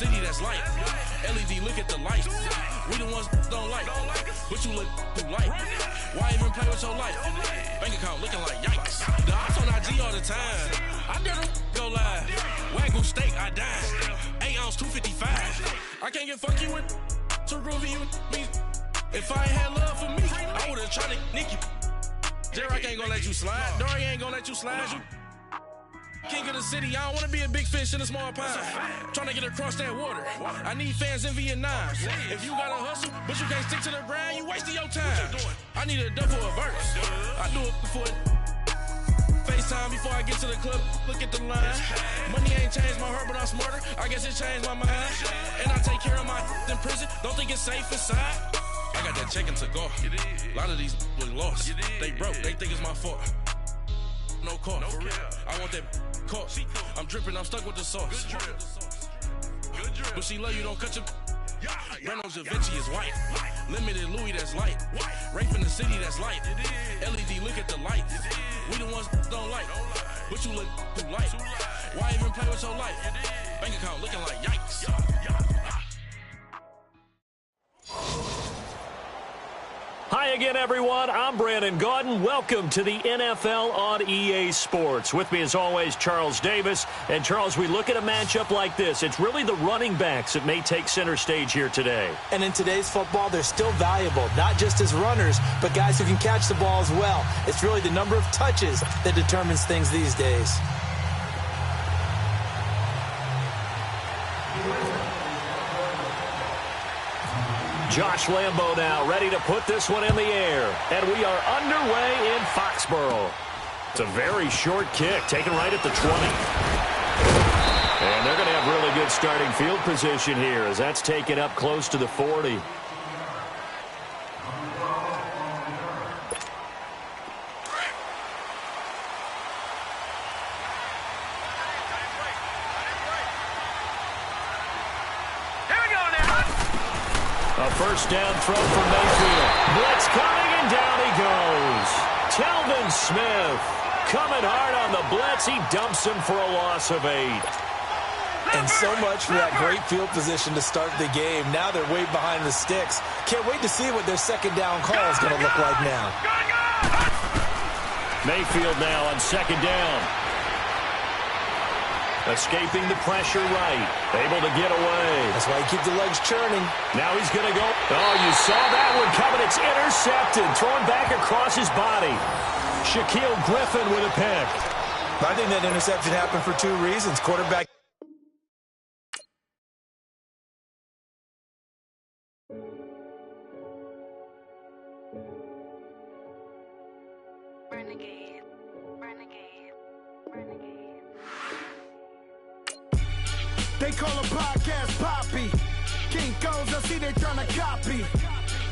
city that's light. LED, look at the lights. We the ones don't like, but you look too light. Why even play with your life? Bank account looking like yikes. The ops on IG all the time. I dare them go live. Wagyu steak, I dine. 8 ounce, 255. I can't get funky with too groovy you me. If I ain't had love for me, I would've tried to nick you. J-Rock ain't gonna let you slide. Dory ain't gonna let you slide. You king of the city, I don't wanna be a big fish in a small pond. Tryna get across that water. I need fans in Vietnam. If you gotta hustle, but you can't stick to the grind, you wasting your time. I need a double a verse. I do it before FaceTime before I get to the club. Look at the line. Money ain't changed my heart, but I'm smarter. I guess it changed my mind. And I take care of my in prison. Don't think it's safe inside. I got that checking to go. A lot of these look lost. They broke. They think it's my fault. No call. I want that caught. I'm dripping. I'm stuck with the sauce. But she love you. Don't cut your. Breno Javinci is white. Limited Louis that's light. Rape in the city that's light. LED, look at the lights. We the ones don't like, but you look too light. Why even play with your life? Bank account looking like yikes. Hi again, everyone. I'm Brandon Gaudin. Welcome to the NFL on EA Sports. With me, as always, Charles Davis. And, Charles, we look at a matchup like this. It's really the running backs that may take center stage here today. And in today's football, they're still valuable, not just as runners, but guys who can catch the ball as well. It's really the number of touches that determines things these days. Josh Lambo now ready to put this one in the air. And we are underway in Foxborough. It's a very short kick, taken right at the 20. And they're going to have really good starting field position here as that's taken up close to the 40. First down throw for Mayfield. Blitz coming, and down he goes. Telvin Smith coming hard on the blitz. He dumps him for a loss of 8. And so much for that great field position to start the game. Now they're way behind the sticks. Can't wait to see what their second down call is going to look like now. Mayfield now on second down. Escaping the pressure right. Able to get away. That's why you keep the legs churning. Now he's going to go. Oh, you saw that one coming. It's intercepted. Thrown back across his body. Shaquille Griffin with a pick. I think that interception happened for 2 reasons. Quarterback. Renegade. Renegade. Renegade. They call a podcast Poppy. Kinkos, I see they tryna copy.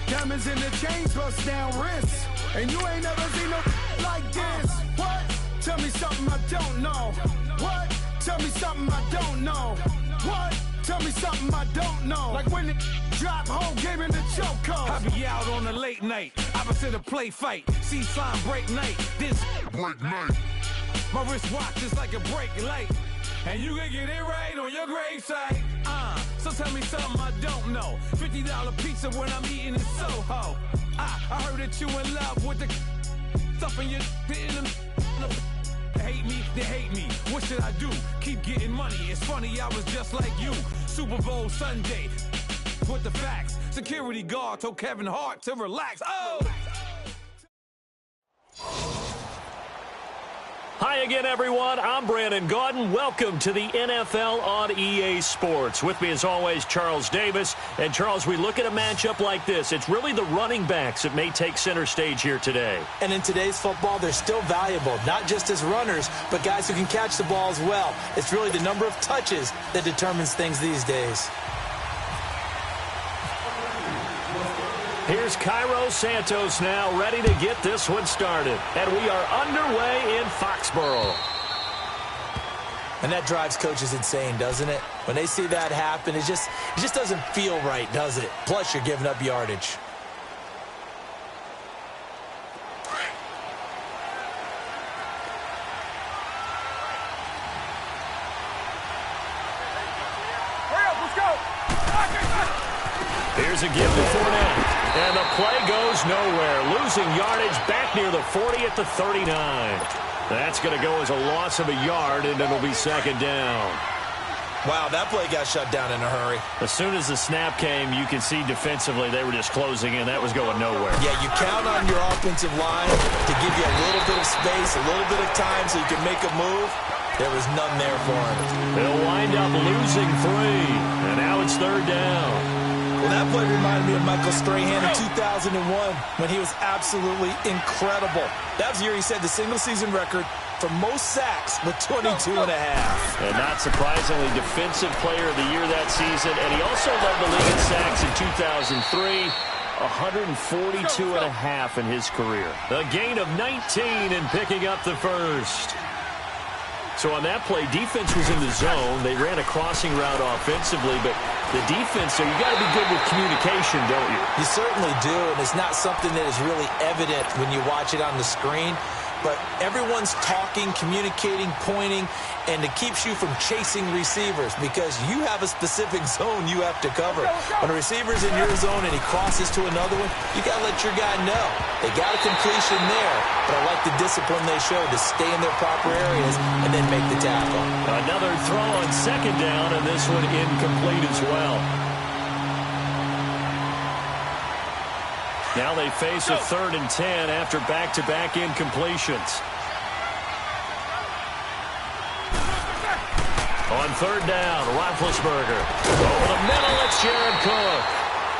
Diamonds in the chains, bust down wrists. And you ain't never seen no like this. What? Tell me something I don't know. What? Tell me something I don't know. What? Tell me something I don't know. Like when it drop, whole game in the chokehold. I be out on a late night, opposite a play fight. See sign break night, this break night. My wristwatch is like a break light. And you can get it right on your gravesite. So tell me something I don't know. $50 pizza when I'm eating in Soho. I heard that you in love with the stuff in your in them. Hate me, they hate me. What should I do? Keep getting money. It's funny, I was just like you. Super Bowl Sunday. With the facts. Security guard told Kevin Hart to relax. Oh! Hi again, everyone. I'm Brandon Gaudin. Welcome to the NFL on EA Sports. With me, as always, Charles Davis. And, Charles, we look at a matchup like this. It's really the running backs that may take center stage here today. And in today's football, they're still valuable, not just as runners, but guys who can catch the ball as well. It's really the number of touches that determines things these days. Here's Cairo Santos now ready to get this one started. And we are underway in Foxborough. And that drives coaches insane, doesn't it? When they see that happen, it just doesn't feel right, does it? Plus, you're giving up yardage. Hurry up, let's go! Here's a give to Fournette. And the play goes nowhere. Losing yardage back near the 40 at the 39. That's going to go as a loss of a yard, and it'll be second down. Wow, that play got shut down in a hurry. As soon as the snap came, you can see defensively they were just closing in. That was going nowhere. Yeah, you count on your offensive line to give you a little bit of space, a little bit of time so you can make a move. There was none there for him. They'll wind up losing 3, and now it's third down. Well, that play reminded me of Michael Strahan in 2001 when he was absolutely incredible. That was the year he set the single-season record for most sacks with 22 and a half. And not surprisingly, defensive player of the year that season. And he also led the league in sacks in 2003, 142 and a half in his career. A gain of 19 and picking up the first. So on that play, defense was in the zone. They ran a crossing route offensively, but the defense, so you got to be good with communication, don't you? You certainly do, and it's not something that is really evident when you watch it on the screen. But everyone's talking, communicating, pointing, and it keeps you from chasing receivers because you have a specific zone you have to cover. When a receiver's in your zone and he crosses to another one, you got to let your guy know. They got a completion there, but I like the discipline they showed to stay in their proper areas and then make the tackle. Another throw on second down, and this one incomplete as well. Now they face a 3rd and 10 after back-to-back incompletions. On third down, Roethlisberger. Over the middle, it's Jared Cook.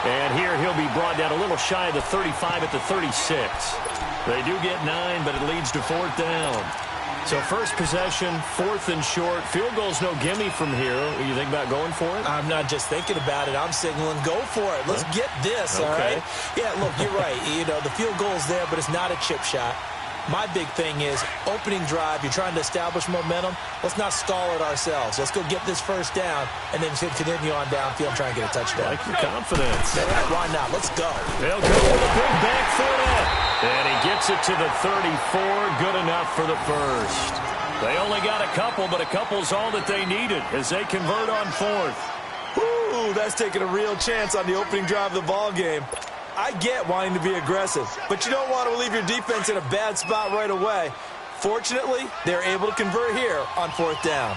And here he'll be brought down a little shy of the 35 at the 36. They do get 9, but it leads to 4th down. So first possession, 4th and short. Field goal's no gimme from here. You think about going for it? I'm not just thinking about it. I'm signaling go for it. Let's get this, all right? Yeah, look, you're right. You know, the field goal's there, but it's not a chip shot. My big thing is opening drive. You're trying to establish momentum. Let's not stall it ourselves. Let's go get this first down and then continue on downfield and try and get a touchdown. Like your confidence. All right, why not? Let's go. They'll go with a big back Fournette. And he gets it to the 34. Good enough for the first. They only got a couple, but a couple's all that they needed as they convert on 4th. Ooh, that's taking a real chance on the opening drive of the ball game. I get wanting to be aggressive, but you don't want to leave your defense in a bad spot right away. Fortunately, they're able to convert here on 4th down.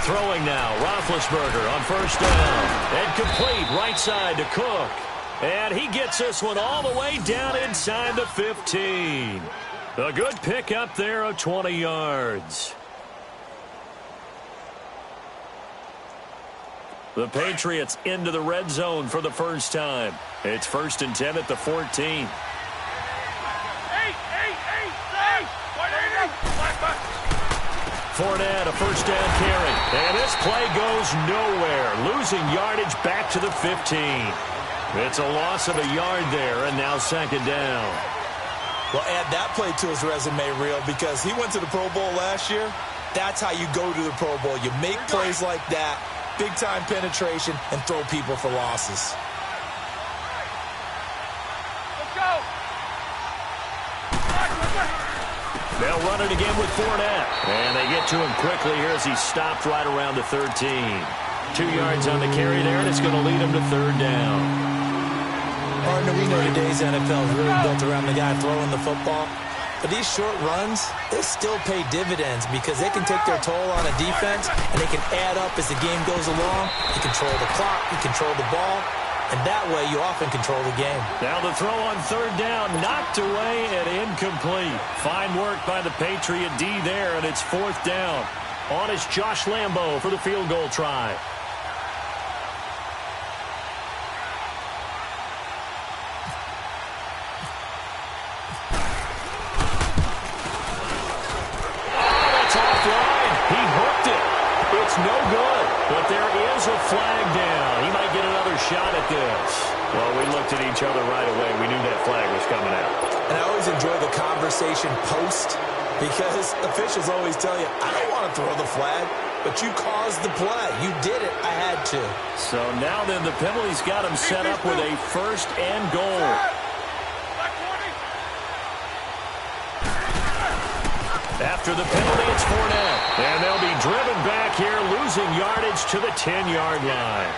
Throwing now, Roethlisberger on first down. And complete right side to Cook. And he gets this one all the way down inside the 15. A good pick up there of 20 yards. The Patriots into the red zone for the first time. It's 1st and 10 at the 14. Fournette, a first down carry. And this play goes nowhere. Losing yardage back to the 15. It's a loss of a yard there, and now second down. Well, add that play to his resume reel because he went to the Pro Bowl last year. That's how you go to the Pro Bowl. You make plays like that. Big-time penetration, and throw people for losses. Let's go. They'll run it again with Fournette. And they get to him quickly here as he stopped right around the 13. 2 yards on the carry there, and it's going to lead him to third down. Partner, we know today's NFL is really built around the guy throwing the football. But these short runs, they still pay dividends because they can take their toll on a defense and they can add up as the game goes along. You control the clock, you control the ball, and that way you often control the game. Now the throw on third down, knocked away and incomplete. Fine work by the Patriot D there, and it's 4th down. On is Josh Lambo for the field goal try. No good, but there is a flag down. He might get another shot at this. Well, we looked at each other right away. We knew that flag was coming out. And I always enjoy the conversation post because officials always tell you, I don't want to throw the flag, but you caused the play. You did it. I had to. So now then the penalty's got him set up with a 1st and goal. After the penalty, it's Fournette. And they'll be driven back here, losing yardage to the 10-yard line.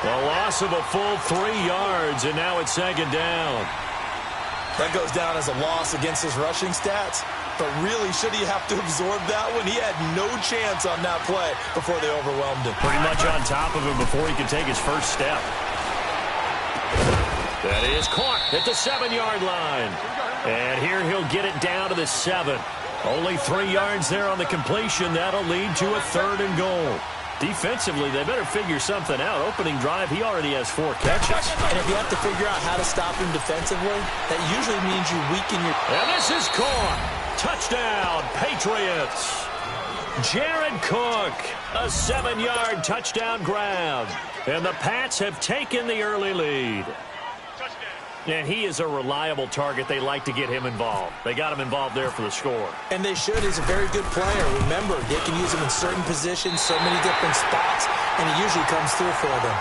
A loss of a full 3 yards, and now it's second down. That goes down as a loss against his rushing stats. But really, should he have to absorb that one? He had no chance on that play before they overwhelmed him. Pretty much on top of him before he could take his first step. That is caught at the 7-yard line. And here he'll get it down to the 7. Only 3 yards there on the completion. That'll lead to a 3rd and goal. Defensively, they better figure something out. Opening drive, he already has 4 catches. And if you have to figure out how to stop him defensively, that usually means you weaken your... And this is caught. Touchdown, Patriots. Jared Cook, a 7-yard touchdown grab. And the Pats have taken the early lead. And he is a reliable target. They like to get him involved. They got him involved there for the score. And they should. He's a very good player. Remember, they can use him in certain positions, so many different spots, and he usually comes through for them.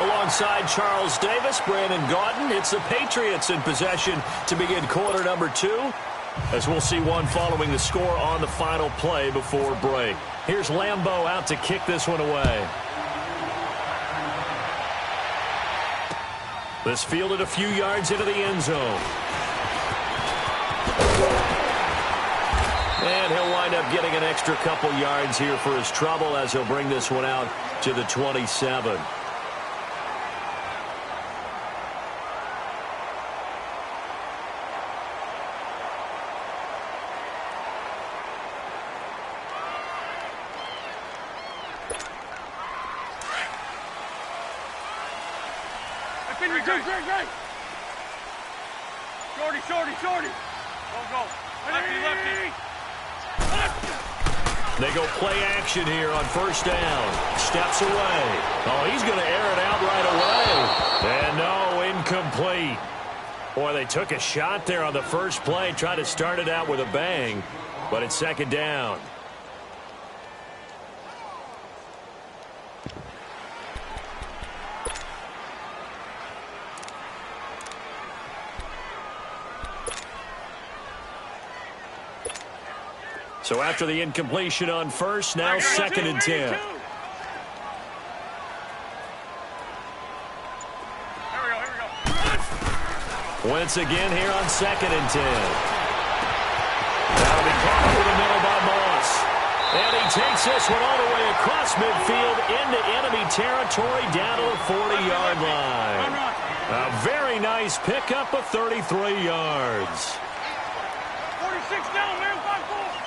Alongside Charles Davis, Brandon Gaudin, it's the Patriots in possession to begin quarter number 2, as we'll see one following the score on the final play before break. Here's Lambeau out to kick this one away. This fielded a few yards into the end zone. And he'll wind up getting an extra couple yards here for his trouble as he'll bring this one out to the 27. Great. Shorty. Go. Lefty. They go play action here on first down. Steps away. Oh, he's going to air it out right away. And no, incomplete. Boy, they took a shot there on the first play. Tried to start it out with a bang, but it's second down. So after the incompletion on first, now second and 10. Wentz again here on second and 10. That'll be caught over the middle by Moss. And he takes this one all the way across midfield into enemy territory down to the 40-yard line. A very nice pickup of 33 yards. 46 down, man. 5-4.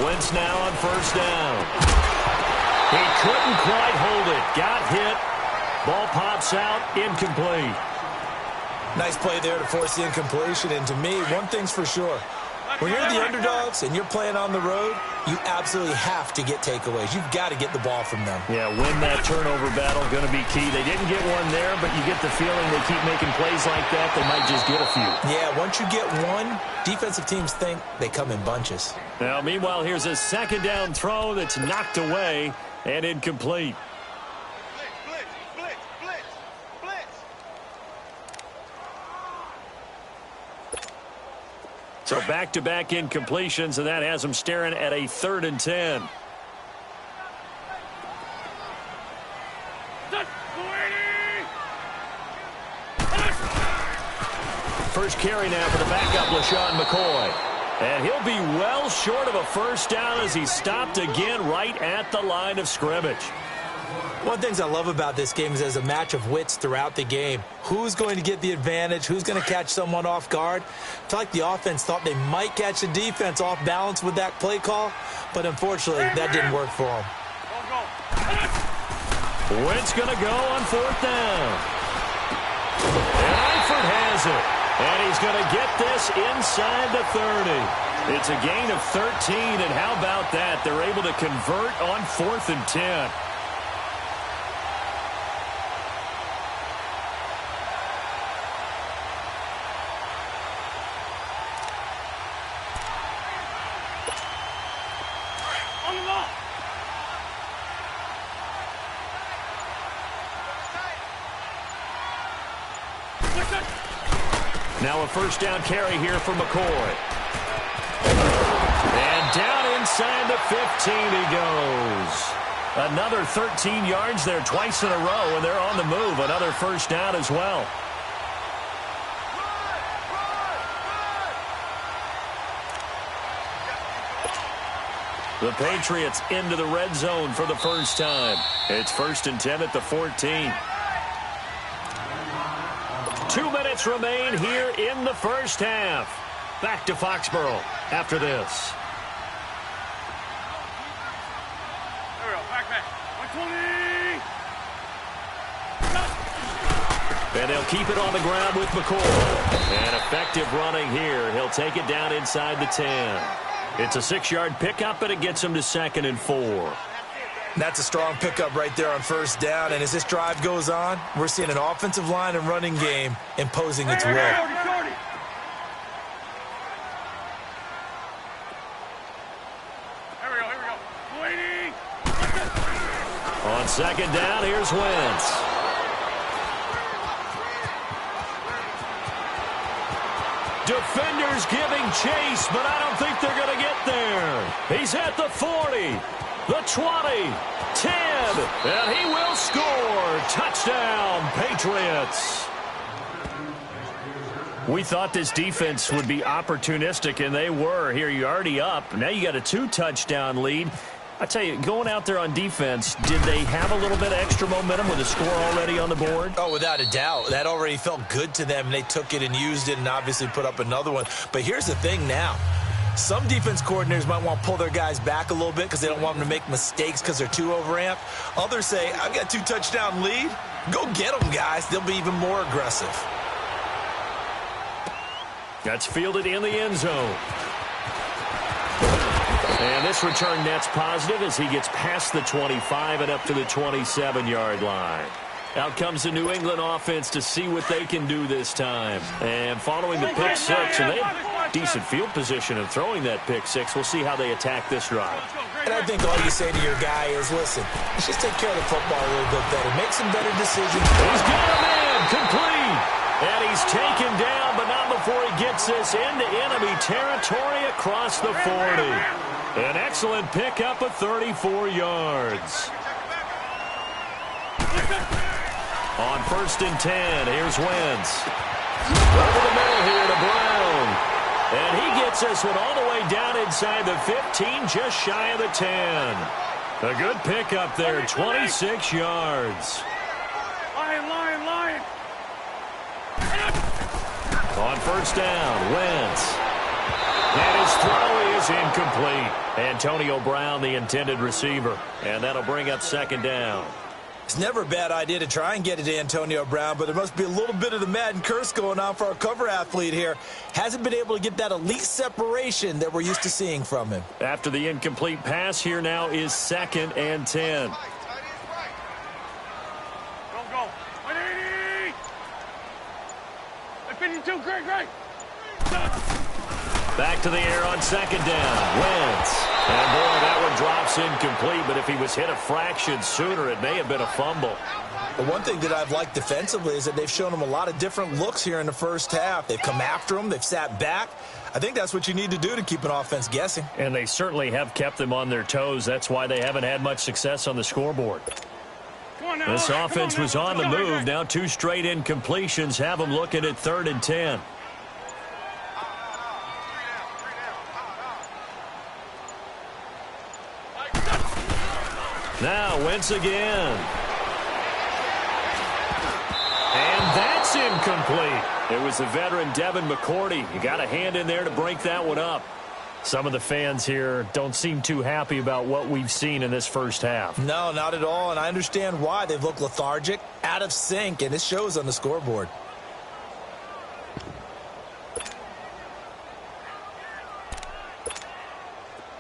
Wentz now on first down. He couldn't quite hold it. Got hit. Ball pops out. Incomplete. Nice play there to force the incompletion. And to me, one thing's for sure. When you're the underdogs and you're playing on the road, you absolutely have to get takeaways. You've got to get the ball from them. Yeah, win that turnover battle, going to be key. They didn't get one there, but you get the feeling they keep making plays like that, they might just get a few. Yeah, once you get one, defensive teams think they come in bunches. Now, meanwhile, here's a second down throw that's knocked away and incomplete. So back-to-back incompletions, and that has them staring at a 3rd and 10. First carry now for the backup, LaShawn McCoy. And he'll be well short of a first down as he's stopped again right at the line of scrimmage. One of the things I love about this game is there's a match of wits throughout the game. Who's going to get the advantage? Who's going to catch someone off guard? I feel like the offense thought they might catch the defense off balance with that play call, but unfortunately, that didn't work for them. Wentz going to go on 4th down. And Eifert has it. And he's going to get this inside the 30. It's a gain of 13, and how about that? They're able to convert on 4th and 10. Now a first down carry here for McCoy. And down inside the 15 he goes. Another 13 yards there twice in a row, and they're on the move. Another first down as well. The Patriots into the red zone for the first time. It's 1st and 10 at the 14. 2 minutes remain here in the first half. Back to Foxborough after this. There we go. Back. 120. And they'll keep it on the ground with McCoy. And effective running here. He'll take it down inside the 10. It's a 6-yard pickup, and it gets him to 2nd and 4. That's a strong pickup right there on first down. And as this drive goes on, we're seeing an offensive line and running game imposing its will. Shorty. Here we go. Waiting. On 2nd down, here's Wentz. Defenders giving chase, but I don't think they're going to get there. He's at the 40, the 20, 10, and he will score. Touchdown, Patriots. We thought this defense would be opportunistic, and they were. Here, you're already up. Now you got a 2-touchdown lead. I tell you, going out there on defense, did they have a little bit of extra momentum with a score already on the board? Oh, without a doubt. That already felt good to them, and they took it and used it and obviously put up another one. But here's the thing now. Some defense coordinators might want to pull their guys back a little bit because they don't want them to make mistakes because they're too overamped. Others say, I've got a 2-touchdown lead. Go get them, guys. They'll be even more aggressive. That's fielded in the end zone. And this return net's positive as he gets past the 25 and up to the 27-yard line. Out comes the New England offense to see what they can do this time. And following the pick six, and they have decent field position of throwing that pick six. We'll see how they attack this drive. And I think all you say to your guy is, listen, let's just take care of the football a little bit better. Make some better decisions. He's got him in, complete. And he's taken down, but not before he gets this into enemy territory across the 40. An excellent pickup of 34 yards. On 1st and 10, here's Wentz. Over the middle here to Brown. And he gets this one all the way down inside the 15, just shy of the 10. A good pickup there, 26 yards. Lion. On 1st down, Wentz. And his throw is incomplete. Antonio Brown, the intended receiver. And that'll bring up 2nd down. It's never a bad idea to try and get it to Antonio Brown, but there must be a little bit of the Madden curse going on for our cover athlete here. Hasn't been able to get that elite separation that we're used to seeing from him. After the incomplete pass, here now is 2nd and 10. Go. 180. 52, great. Back to the air on 2nd down. Wentz. And boy, that one drops incomplete, but if he was hit a fraction sooner, it may have been a fumble. The one thing that I've liked defensively is that they've shown him a lot of different looks here in the first half. They've come after him. They've sat back. I think that's what you need to do to keep an offense guessing. And they certainly have kept them on their toes. That's why they haven't had much success on the scoreboard. This offense was on the move. Now 2 straight incompletions have them looking at 3rd and 10. Now Wentz again. And that's incomplete. It was the veteran Devin McCourty. You got a hand in there to break that one up. Some of the fans here don't seem too happy about what we've seen in this first half. No, not at all, and I understand why. They've looked lethargic, out of sync, and it shows on the scoreboard.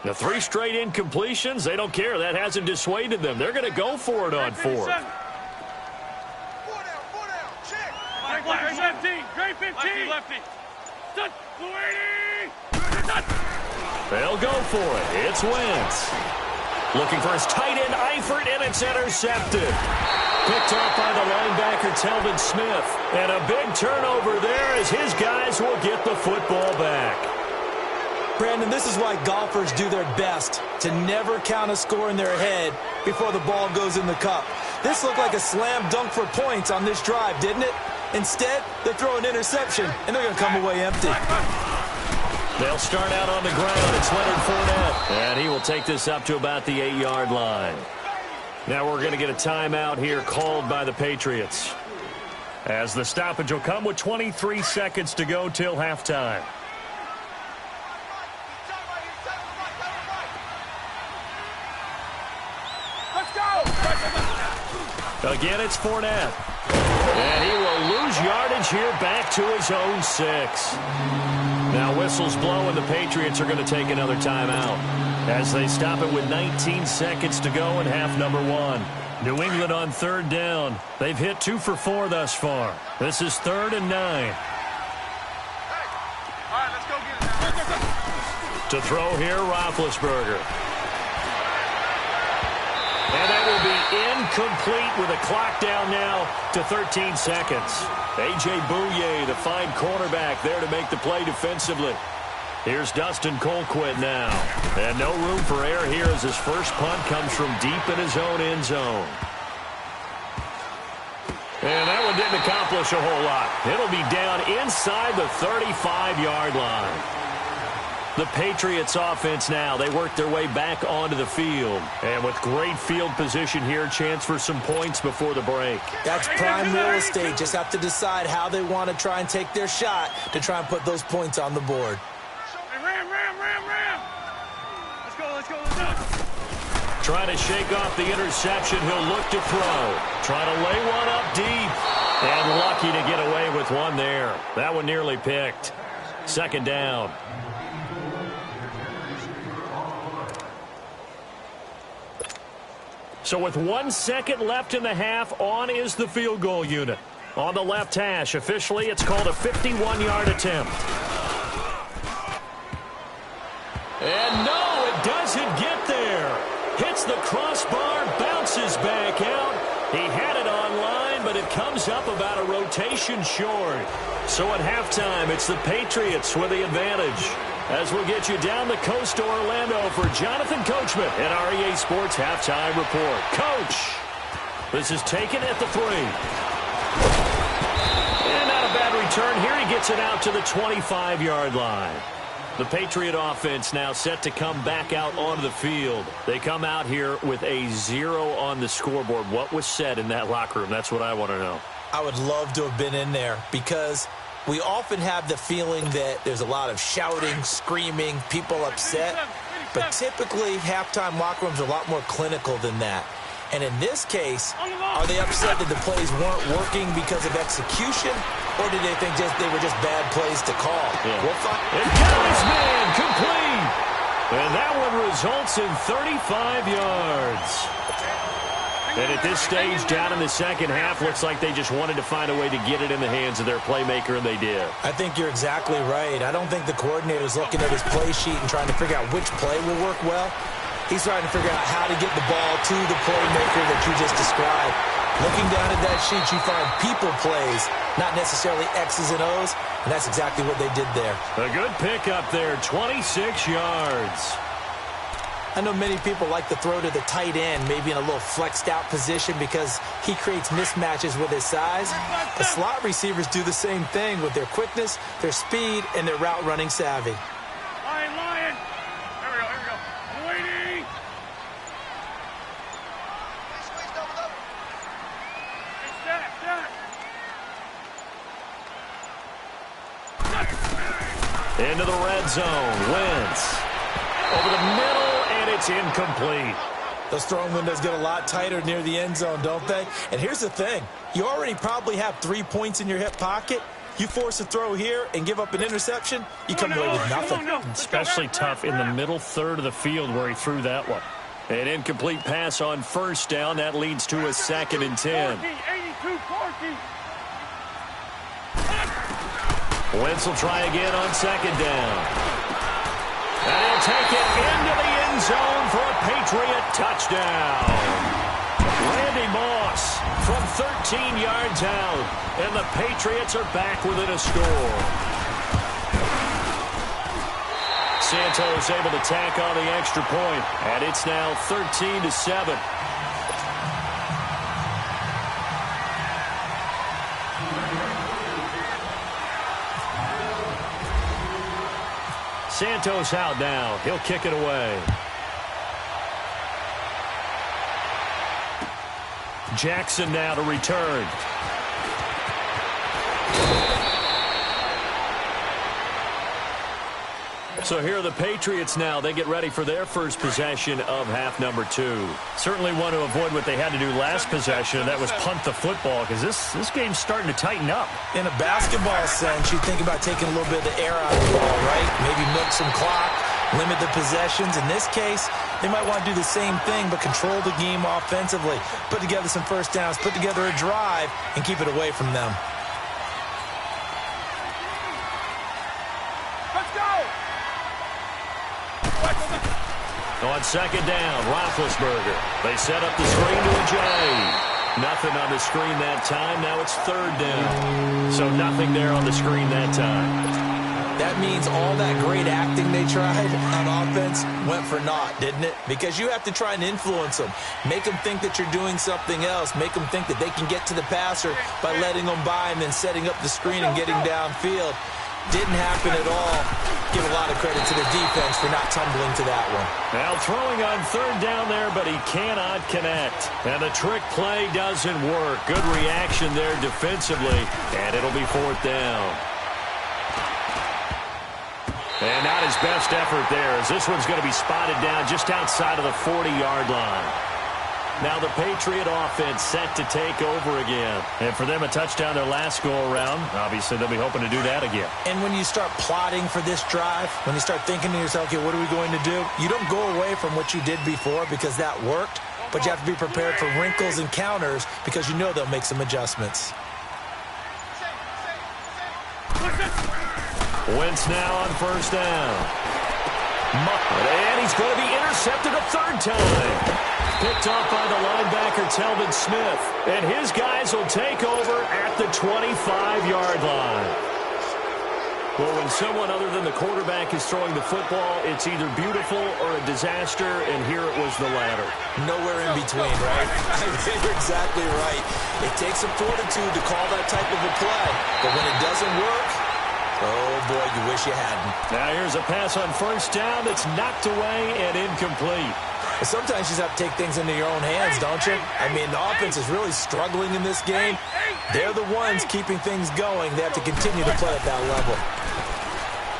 The 3 straight incompletions, they don't care. That hasn't dissuaded them. They're going to go for it on 4th. Great 15. Great 15. Lefty. They'll go for it. It's Wentz. Looking for his tight end, Eifert, and it's intercepted. Picked off by the linebacker, Telvin Smith. And a big turnover there as his guys will get the football back. Brandon, this is why golfers do their best to never count a score in their head before the ball goes in the cup. This looked like a slam dunk for points on this drive, didn't it? Instead, they throw an interception, and they're going to come away empty. They'll start out on the ground. It's Leonard Fournette. And he will take this up to about the 8-yard line. Now we're going to get a timeout here called by the Patriots, as the stoppage will come with 23 seconds to go till halftime. Again, it's Fournette. And he will lose yardage here back to his own 6. Now whistles blow, and the Patriots are going to take another timeout as they stop it with 19 seconds to go in half number 1. New England on 3rd down. They've hit 2 for 4 thus far. This is 3rd and 9. Hey. All right, let's go get it now. To throw here, Roethlisberger. And that will be incomplete with a clock down now to 13 seconds. A.J. Bouye, the fine cornerback, there to make the play defensively. Here's Dustin Colquitt now. And no room for error here as his first punt comes from deep in his own end zone. And that one didn't accomplish a whole lot. It'll be down inside the 35-yard line. The Patriots offense now, they work their way back onto the field. And with great field position here, chance for some points before the break. That's prime real estate. Just have to decide how they want to try and take their shot to try and put those points on the board. Ram. Let's go. Trying to shake off the interception. He'll look to throw. Trying to lay one up deep. And lucky to get away with one there. That one nearly picked. 2nd down. So with 1 second left in the half, on is the field goal unit. On the left hash, officially it's called a 51-yard attempt. And no, it doesn't get there. Hits the crossbar, bounces back out. He had it on line, but it comes up about a rotation short. So at halftime, it's the Patriots with the advantage. As we'll get you down the coast to Orlando for Jonathan Coachman at our EA Sports Halftime Report. Coach, this is taken at the 3. And not a bad return here. He gets it out to the 25-yard line. The Patriot offense now set to come back out onto the field. They come out here with a 0 on the scoreboard. What was said in that locker room? That's what I want to know. I would love to have been in there because we often have the feeling that there's a lot of shouting, screaming, people upset. But typically, halftime locker rooms are a lot more clinical than that. And in this case, are they upset that the plays weren't working because of execution? Or did they think they were just bad plays to call? Yeah. We'll find. And Guy's man complete. And that one results in 35 yards. And at this stage, down in the second half, looks like they just wanted to find a way to get it in the hands of their playmaker, and they did. I think you're exactly right. I don't think the coordinator's looking at his play sheet and trying to figure out which play will work well. He's trying to figure out how to get the ball to the playmaker that you just described. Looking down at that sheet, you find people plays, not necessarily X's and O's, and that's exactly what they did there. A good pickup there, 26 yards. I know many people like to throw to the tight end, maybe in a little flexed out position because he creates mismatches with his size. The slot receivers do the same thing with their quickness, their speed, and their route running savvy. Lion. Here we go. I'm waiting. Into the red zone. Wentz. Over the middle, and it's incomplete. Those throwing windows get a lot tighter near the end zone, don't they? And here's the thing. You already probably have 3 points in your hip pocket. You force a throw here and give up an interception, you come away with nothing. Especially tough in the middle third of the field where he threw that one. An incomplete pass on first down. That leads to a 2nd and 10. Wentz will try again on 2nd down. And he'll take it into the end end zone for a Patriot touchdown. Randy Moss from 13 yards out, and the Patriots are back within a score. Santos able to tack on the extra point, and it's now 13-7. Santos out now. He'll kick it away. Jackson now to return. So here are the Patriots now. They get ready for their first possession of half number 2. Certainly want to avoid what they had to do last possession, and that was punt the football, because this game's starting to tighten up. In a basketball sense, you think about taking a little bit of the air out of the ball, right? Maybe milk some clock, limit the possessions. In this case, they might want to do the same thing, but control the game offensively. Put together some first downs, put together a drive, and keep it away from them. On second down, Roethlisberger. They set up the screen to a J. Nothing on the screen that time. Now it's third down. So nothing there on the screen that time. That means all that great acting they tried on offense went for naught, didn't it? Because you have to try and influence them. Make them think that you're doing something else. Make them think that they can get to the passer by letting them by and then setting up the screen and getting downfield. Didn't happen at all. Give a lot of credit to the defense for not tumbling to that one. Now throwing on third down there, but he cannot connect. And the trick play doesn't work. Good reaction there defensively, and it'll be fourth down. And not his best effort there, as this one's going to be spotted down just outside of the 40-yard line. Now the Patriot offense set to take over again. And for them, a touchdown their last go-around. Obviously, they'll be hoping to do that again. And when you start plotting for this drive, when you start thinking to yourself, okay, what are we going to do? You don't go away from what you did before because that worked, but you have to be prepared for wrinkles and counters because you know they'll make some adjustments. Wentz now on first down. And he's going to be intercepted a third time. Picked off by the linebacker, Telvin Smith. And his guys will take over at the 25-yard line. Well, when someone other than the quarterback is throwing the football, it's either beautiful or a disaster, and here it was the latter. Nowhere in between, right? You're exactly right. It takes some fortitude to call that type of a play. But when it doesn't work, oh, boy, you wish you hadn't. Now here's a pass on first down that's knocked away and incomplete. Sometimes you just have to take things into your own hands, don't you? I mean, the offense is really struggling in this game. They're the ones keeping things going. They have to continue to play at that level.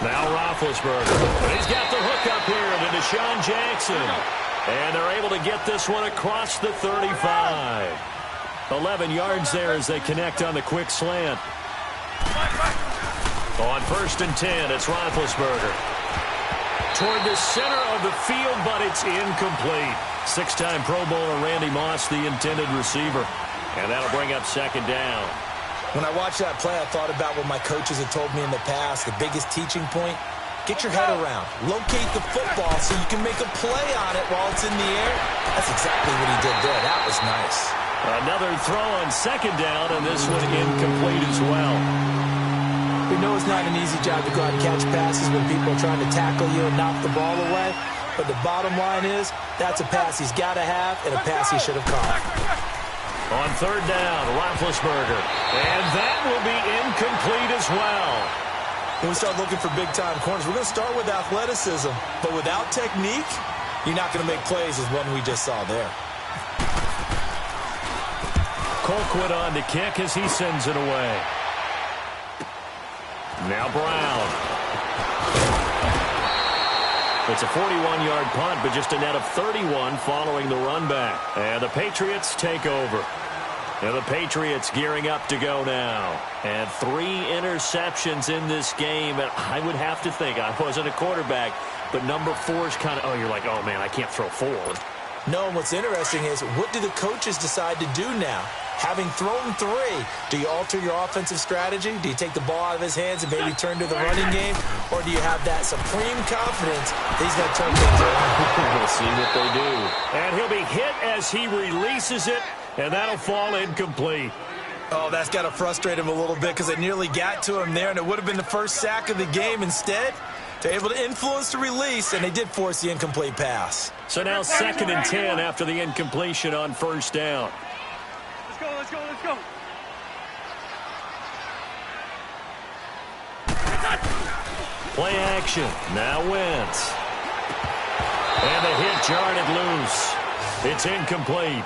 Now Roethlisberger. He's got the hook up here to Deshaun Jackson. And they're able to get this one across the 35. 11 yards there as they connect on the quick slant. On first and 10, it's Roethlisberger. Toward the center of the field, but it's incomplete. Six-time Pro Bowler Randy Moss, the intended receiver. And that'll bring up second down. When I watched that play, I thought about what my coaches had told me in the past. The biggest teaching point, get your head around. Locate the football so you can make a play on it while it's in the air. That's exactly what he did there. That was nice. Another throw on second down, and this one incomplete as well. We know it's not an easy job to go out and catch passes when people are trying to tackle you and knock the ball away. But the bottom line is, that's a pass he's got to have and a pass he should have caught. On third down, Roethlisberger. And that will be incomplete as well. When we start looking for big-time corners, we're going to start with athleticism. But without technique, you're not going to make plays as one we just saw there. Colquitt on to kick as he sends it away. Now Brown. It's a 41-yard punt, but just a net of 31 following the run back. And the Patriots take over. And the Patriots gearing up to go now. And 3 interceptions in this game. And I would have to think, I wasn't a quarterback, but number 4 is kind of, oh, you're like, oh, man, I can't throw 4. No, what's interesting is, what do the coaches decide to do now? Having thrown 3, do you alter your offensive strategy? Do you take the ball out of his hands and maybe turn to the running game? Or do you have that supreme confidence that he's going to turn things around? We'll see what they do. And he'll be hit as he releases it, and that'll fall incomplete. Oh, that's got to frustrate him a little bit because it nearly got to him there, and it would have been the first sack of the game. Instead, they're able to influence the release, and they did force the incomplete pass. So now 2nd and 10 after the incompletion on 1st down. Let's go, let's go, let's go. Play action. Now Wentz. And the hit jarred it loose. It's incomplete.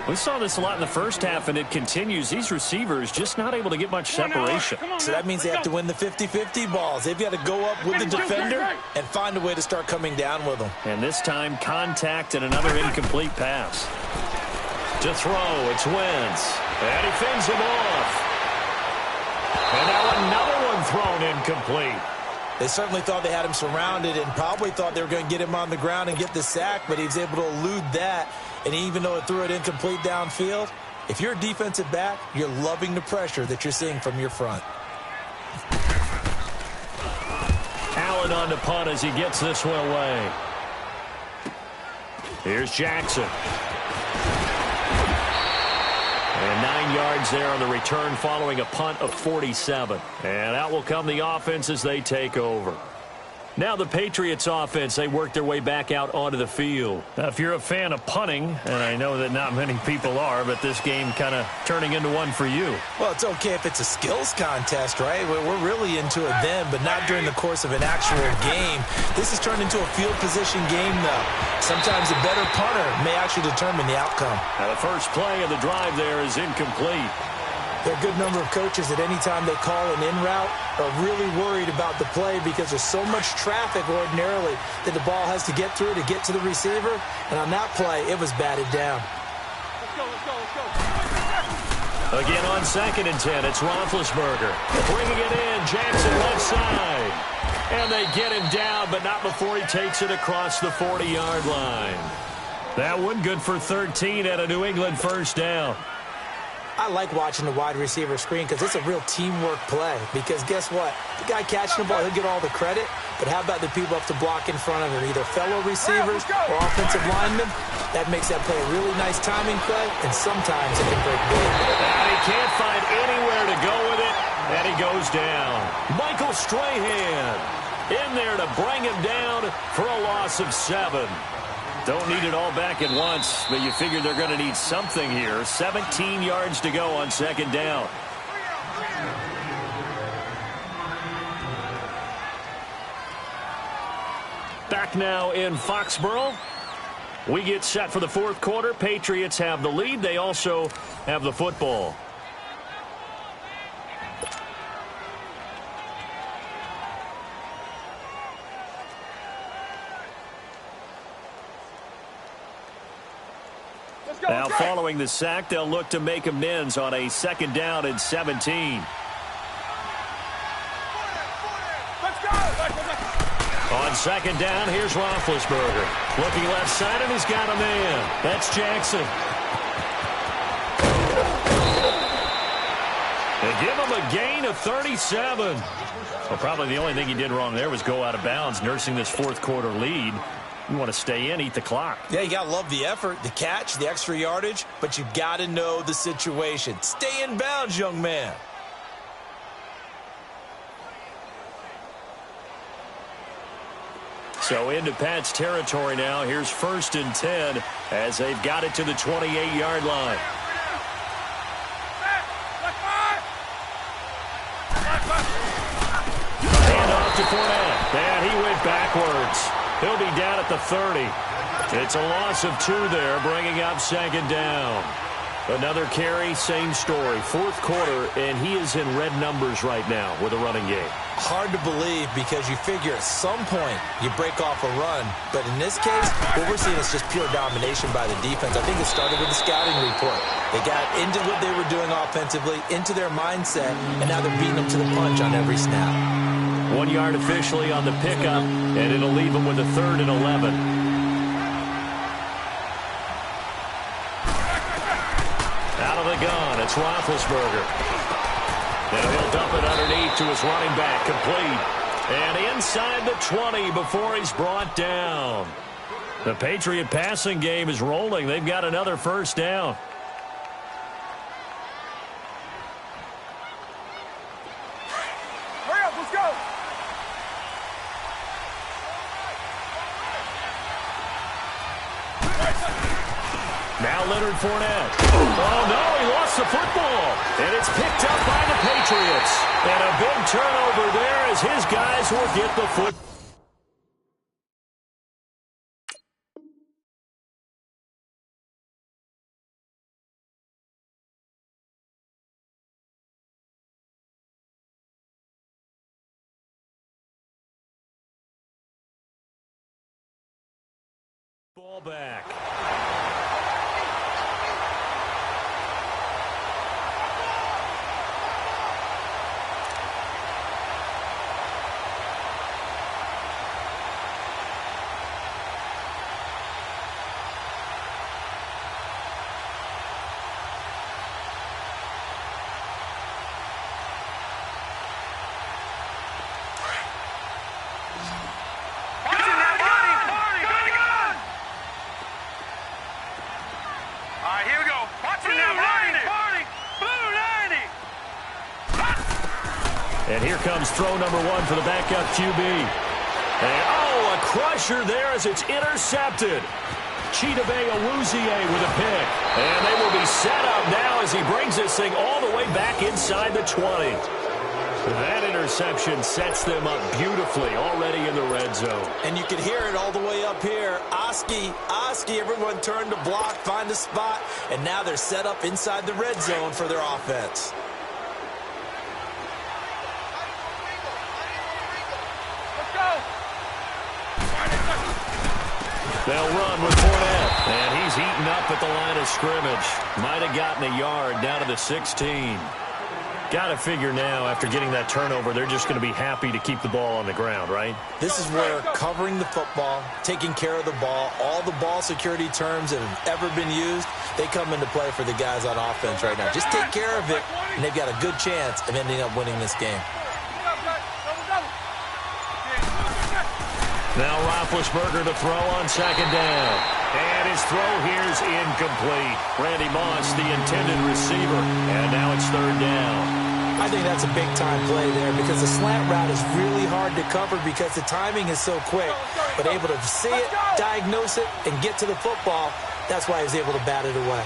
We saw this a lot in the first half, and it continues. These receivers just not able to get much separation. So that means they have to win the 50-50 balls. They've got to go up with the defender and find a way to start coming down with them. And this time, contact and another incomplete pass. To throw, it's Wentz. And he fends him off. And now another one thrown incomplete. They certainly thought they had him surrounded and probably thought they were going to get him on the ground and get the sack, but he was able to elude that. And even though it threw it incomplete downfield, if you're a defensive back, you're loving the pressure that you're seeing from your front. Allen on the punt as he gets this one away. Here's Jackson. And 9 yards there on the return following a punt of 47. And out will come the offense as they take over. Now the Patriots offense, they work their way back out onto the field. Now, if you're a fan of punting, and I know that not many people are, but this game kind of turning into one for you. Well, it's okay if it's a skills contest, right? We're really into it then, but not during the course of an actual game. This has turned into a field position game, though. Sometimes a better punter may actually determine the outcome. Now the first play of the drive there is incomplete. There are a good number of coaches that any time they call an in route are really worried about the play because there's so much traffic ordinarily that the ball has to get through to get to the receiver. And on that play, it was batted down. Let's go, let's go, let's go. Again on 2nd and 10, it's Roethlisberger. Bringing it in, Jackson left side. And they get him down, but not before he takes it across the 40-yard line. That one good for 13 at a New England first down. I like watching the wide receiver screen because it's a real teamwork play. Because guess what? The guy catching the ball, he'll get all the credit. But how about the people up to block in front of him? Either fellow receivers or offensive linemen. That makes that play a really nice timing play, and sometimes it can break big. And he can't find anywhere to go with it, and he goes down. Michael Strahan in there to bring him down for a loss of 7. Don't need it all back at once, but you figure they're going to need something here. 17 yards to go on 2nd down. Back now in Foxborough. We get set for the 4th quarter. Patriots have the lead. They also have the football. Now, following the sack, they'll look to make amends on a 2nd down and 17. On 2nd down, here's Roethlisberger. Looking left side, and he's got a man. That's Jackson. They give him a gain of 37. Well, probably the only thing he did wrong there was go out of bounds, nursing this 4th quarter lead. You want to stay in, eat the clock. Yeah, you got to love the effort, the catch, the extra yardage, but you got to know the situation. Stay in bounds, young man. So into Pat's territory now. Here's 1st and 10 as they've got it to the 28-yard line. Hand off to Fournette. And he went backwards. He'll be down at the 30. It's a loss of 2 there, bringing up 2nd down. Another carry, same story. 4th quarter, and he is in red numbers right now with a running game. Hard to believe because you figure at some point you break off a run. But in this case, what we're seeing is just pure domination by the defense. I think it started with the scouting report. They got into what they were doing offensively, into their mindset, and now they're beating them to the punch on every snap. 1 yard officially on the pickup, and it'll leave them with a 3rd and 11. Out of the gun, it's Roethlisberger. And he'll dump it underneath to his running back, complete. And inside the 20 before he's brought down. The Patriot passing game is rolling. They've got another first down. Hurry up, let's go. Now Leonard Fournette. Oh, no, he lost the football. And it's picked up by the Patriots. And a big turnover there as his guys will get the football. Ball back. And here comes throw number one for the backup QB. And, oh, a crusher there as it's intercepted. Chidobe Awuzie with a pick. And they will be set up now as he brings this thing all the way back inside the 20. That interception sets them up beautifully already in the red zone. And you can hear it all the way up here. Oski, everyone turned to block, find a spot, and now they're set up inside the red zone for their offense. They'll run with Fournette, and he's eaten up at the line of scrimmage. Might have gotten a yard down to the 16. Got to figure now, after getting that turnover, they're just going to be happy to keep the ball on the ground, right? This is where covering the football, taking care of the ball, all the ball security terms that have ever been used, they come into play for the guys on offense right now. Just take care of it, and they've got a good chance of ending up winning this game. Now Roethlisberger to throw on second down. And his throw here is incomplete. Randy Moss, the intended receiver. And now it's third down. I think that's a big-time play there because the slant route is really hard to cover because the timing is so quick. But able to see it, diagnose it, and get to the football, that's why he was able to bat it away.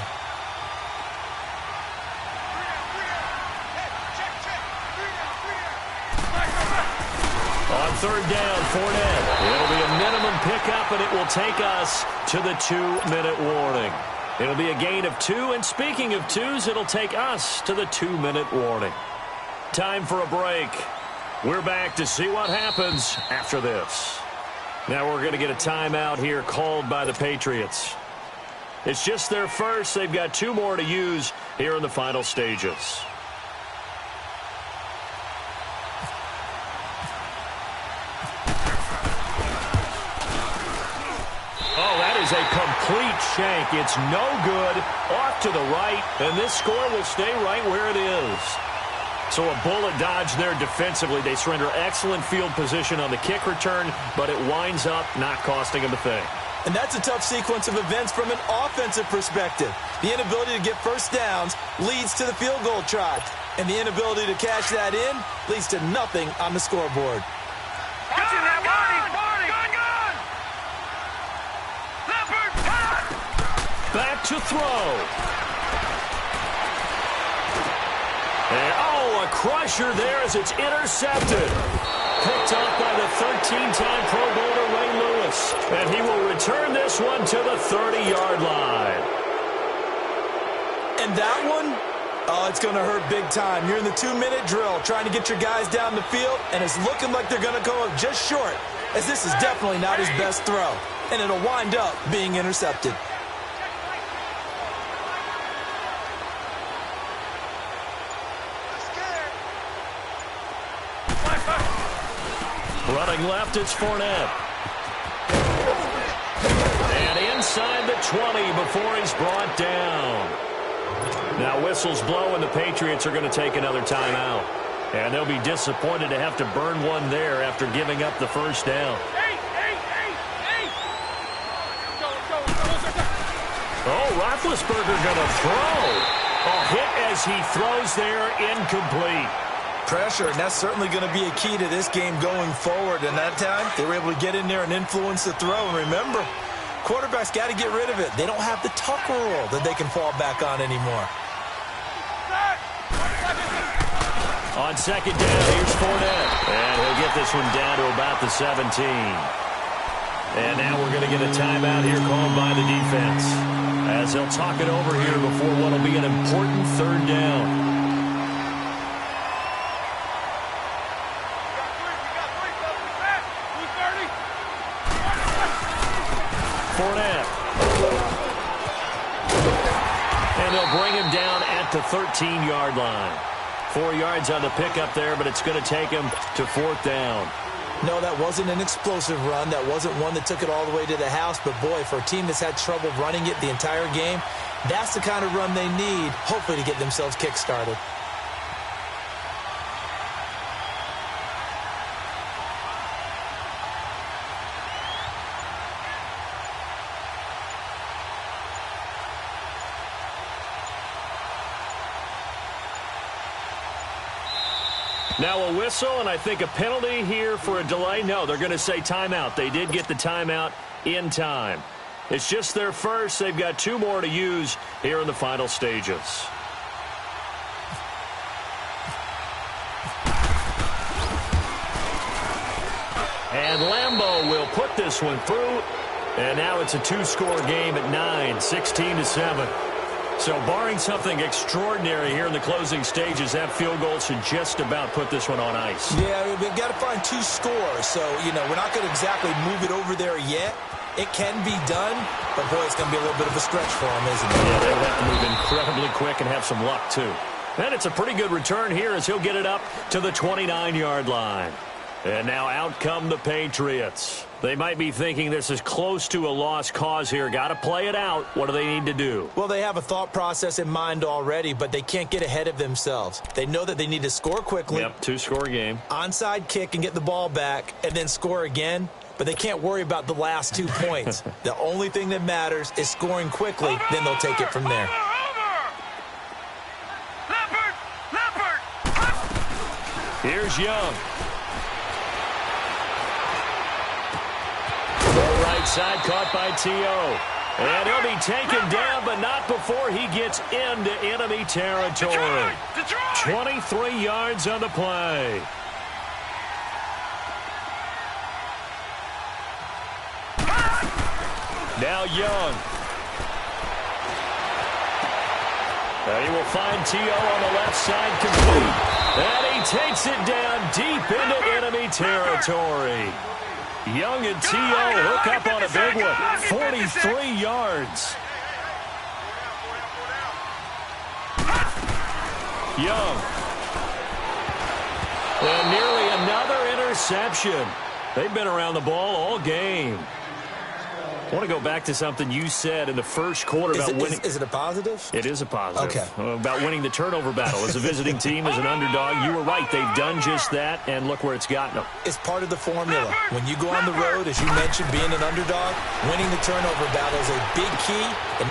On third down, Fournette. It'll be a minimum pickup, and it will take us to the 2-minute warning. It'll be a gain of 2, and speaking of 2s, it'll take us to the 2-minute warning. Time for a break. We're back to see what happens after this. Now we're going to get a timeout here called by the Patriots. It's just their first. They've got 2 more to use here in the final stages. A complete shank. It's no good. Off to the right, and this score will stay right where it is. So a bullet dodge there defensively. They surrender excellent field position on the kick return, but it winds up not costing them a thing. And that's a tough sequence of events from an offensive perspective. The inability to get first downs leads to the field goal try, and the inability to cash that in leads to nothing on the scoreboard. Back to throw. And, oh, a crusher there as it's intercepted. Picked off by the 13-time Pro Bowler Ray Lewis. And he will return this one to the 30-yard line. And that one, oh, it's going to hurt big time. You're in the 2-minute drill trying to get your guys down the field, and it's looking like they're going to go up just short, as this is definitely not his best throw. And it'll wind up being intercepted. Running left, it's Fournette. And inside the 20 before he's brought down. Now whistles blow, and the Patriots are going to take another timeout. And they'll be disappointed to have to burn one there after giving up the first down. Oh, Roethlisberger going to throw. A hit as he throws there, incomplete. Pressure, and that's certainly going to be a key to this game going forward. And that time, they were able to get in there and influence the throw. And remember, quarterbacks got to get rid of it. They don't have the tuck rule that they can fall back on anymore. On second down, here's Fournette. And he'll get this one down to about the 17. And now we're going to get a timeout here called by the defense, as they'll talk it over here before what will be an important third down. Fournette. And they'll bring him down at the 13-yard line. 4 yards on the pickup there, but it's going to take him to fourth down. No, that wasn't an explosive run. That wasn't one that took it all the way to the house. But, boy, for a team that's had trouble running it the entire game, that's the kind of run they need, hopefully, to get themselves kick-started. Now a whistle, and I think a penalty here for a delay. No, they're going to say timeout. They did get the timeout in time. It's just their first. They've got 2 more to use here in the final stages. And Lambeau will put this one through. And now it's a 2-score game at 9, 16-7. So barring something extraordinary here in the closing stages, that field goal should just about put this one on ice. Yeah, we've got to find 2 scores. So, you know, we're not going to exactly move it over there yet. It can be done, but, boy, it's going to be a little bit of a stretch for them, isn't it? Yeah, they'll have to move incredibly quick and have some luck, too. And it's a pretty good return here as he'll get it up to the 29-yard line. And now out come the Patriots. They might be thinking this is close to a lost cause here. Got to play it out. What do they need to do? Well, they have a thought process in mind already, but they can't get ahead of themselves. They know that they need to score quickly. Yep, 2-score game. Onside kick and get the ball back and then score again. But they can't worry about the last 2 points. The only thing that matters is scoring quickly. Then they'll take it from there. Here's Young. Right side caught by T.O. And he'll be taken down, but not before he gets into enemy territory. 23 yards on the play. Now Young. He will find T.O. on the left side complete. And he takes it down deep into enemy territory. Young and T.O. hook up on a big one. 43 yards. Young. And nearly another interception. They've been around the ball all game. I want to go back to something you said in the first quarter about winning. Is it a positive? It is a positive. Okay. About winning the turnover battle. As a visiting team, as an underdog, you were right. They've done just that, and look where it's gotten them. It's part of the formula. When you go on the road, as you mentioned, being an underdog, winning the turnover battle is a big key. And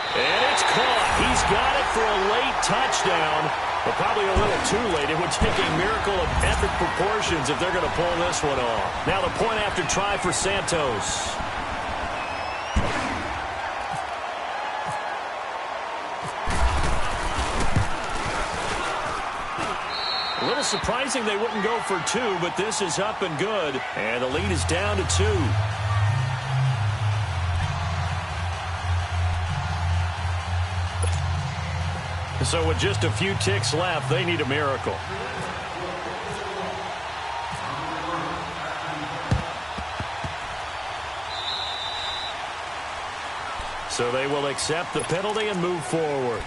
it's caught. He's got it for a late touchdown, but probably a little too late. It would take a miracle of epic proportions if they're going to pull this one off. Now the point after try for Santos. A little surprising they wouldn't go for 2, but this is up and good. And the lead is down to 2. So with just a few ticks left, they need a miracle. So they will accept the penalty and move forward.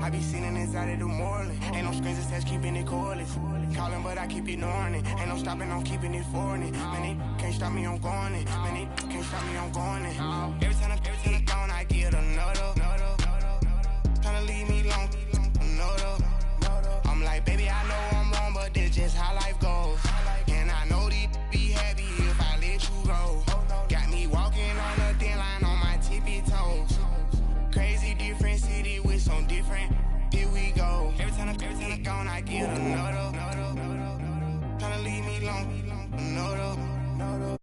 I be sitting inside of the Moreland. Ain't no screens attached, keeping it cordless. Calling, but I keep ignoring it. Ain't no stopping, I'm keeping it foreign it. Man, it can't stop me, I'm going it. Man, it can't stop me, I'm going it. Every time I'm gone, I get another. Tryna leave me alone, another. I'm like, baby, I know I'm wrong, but this just how life goes. And I know these be happy if I let you go. Got me walking on the thin line on my tippy toes. Crazy different city with some different. Here we go. Every time I'm gone, I get another. Tryna leave me alone, another.